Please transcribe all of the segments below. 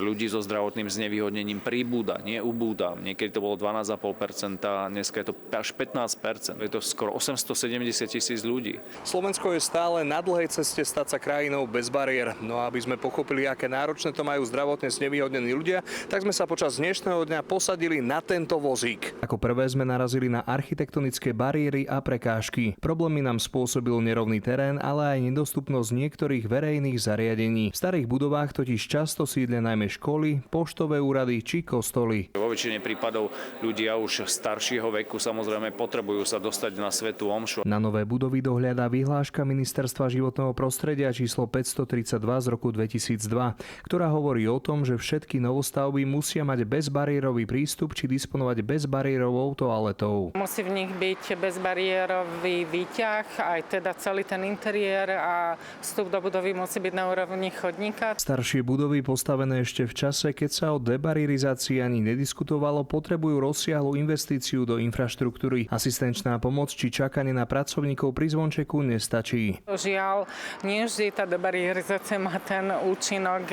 Ľudí so zdravotným znevýhodnením pribúda, nie ubúda. Niekedy to bolo 12,5%, dneska je to až 15%. Je to skoro 870 000 ľudí. Slovensko je stále na dlhej ceste stať sa krajinou bez bariér. No a aby sme pochopili, aké náročné to majú zdravotne znevýhodnení ľudia, tak sme sa počas dnešného dňa posadili na tento vozík. Ako prvé sme narazili na architektonické bariéry a prekážky. Problémy nám spôsobil nerovný terén, ale aj nedostupnosť niektorých verejných zariadení. V starých budovách totiž často sídlia najmä školy, poštové úrady či kostoly. Vo väčšine prípadov ľudia už staršieho veku samozrejme potrebujú sa dostať na svätú omšu. Na nové budovy dohliada vyhláška Ministerstva životného prostredia číslo 532 z roku 2002, ktorá hovorí o tom, že všetky novostavby musia mať bezbariérový prístup či disponovať bezbariérovou toaletou. Musí v nich byť bezbariérový výťah, aj teda celý ten interiér a vstup do budovy musí byť na úrovni chodníka. Staršie budovy postavené ešte v čase, keď sa o debariérizácii ani nediskutovalo, potrebujú rozsiahlu investíciu do infraštruktúry. Asistenčná pomoc či čakanie na pracovníkov pri zvončeku nestačí. Žiaľ, nie vždy tá debariérizácia má ten účinok,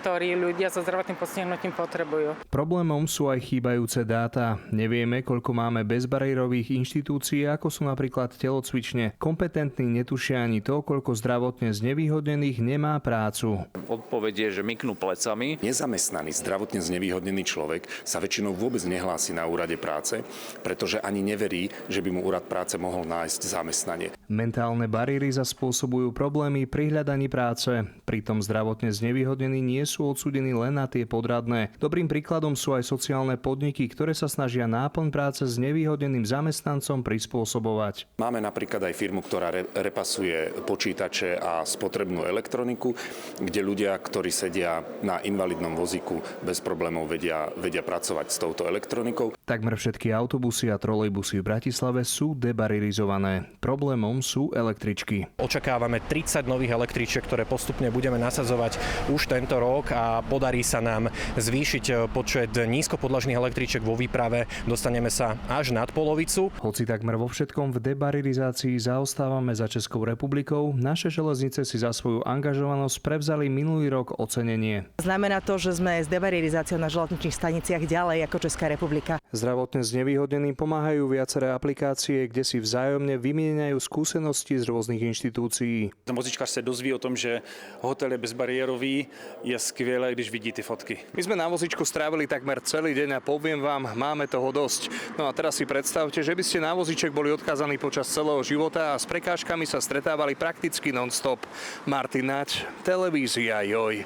ktorý ľudia so zdravotným postihnutím potrebujú. Problémom sú aj chýbajúce dáta. Nevieme, koľko máme bezbariérových inštitúcií, ako sú napríklad telocvične. Kompetentní netušia ani to, koľko zdravotne znevýhodnených nemá prácu. Odpoveď je, že myknú plecami. Nezamestnaný, zdravotne znevýhodnený človek sa väčšinou vôbec nehlási na úrade práce, pretože ani neverí, že by mu úrad práce mohol nájsť zamestnanie. Mentálne bariéry spôsobujú problémy pri hľadaní práce. Pritom zdravotne znevýhodnení nie sú odsúdení len na tie podradné. Dobrým príkladom sú aj sociálne podniky, ktoré sa snažia náplň práce s znevýhodneným zamestnancom prispôsobovať. Máme napríklad aj firmu, ktorá repasuje počítače a spotrebnú elektroniku, kde ľudia, ktorí sedia na invalidnom vozíku, bez problémov vedia pracovať s touto elektronikou. Takmer všetky autobusy a trolejbusy v Bratislave sú debariérizované. Problémom sú električky. Očakávame 30 nových električiek, ktoré postupne budeme nasadzovať už tento rok a podarí sa nám zvýšiť počet nízkopodlažných električiek vo výprave. Dostaneme sa až nad polovicu. Hoci takmer vo všetkom v debariérizácii zaostávame za Českou republikou, naše železnice si za svoju angažovanosť prevzali minulý rok ocenenie. Znamená to, že sme s debariérizáciou na železničných staniciach ďalej ako Česká republika. Zdravotne znevýhodneným pomáhajú viaceré aplikácie, kde si vzájomne vymieňajú skúsenosti z rôznych inštitúcií. Ten vozíčkař se dozví o tom, že hotel je bezbariérový, je skvělé, když vidí ty fotky. My sme na vozíčku strávili takmer celý deň a poviem vám, máme toho dosť. No a teraz si predstavte, že by ste na vozíček boli odkázaní počas celého života a s prekážkami sa stretávali prakticky non-stop. Martin Naď, televízia Joj.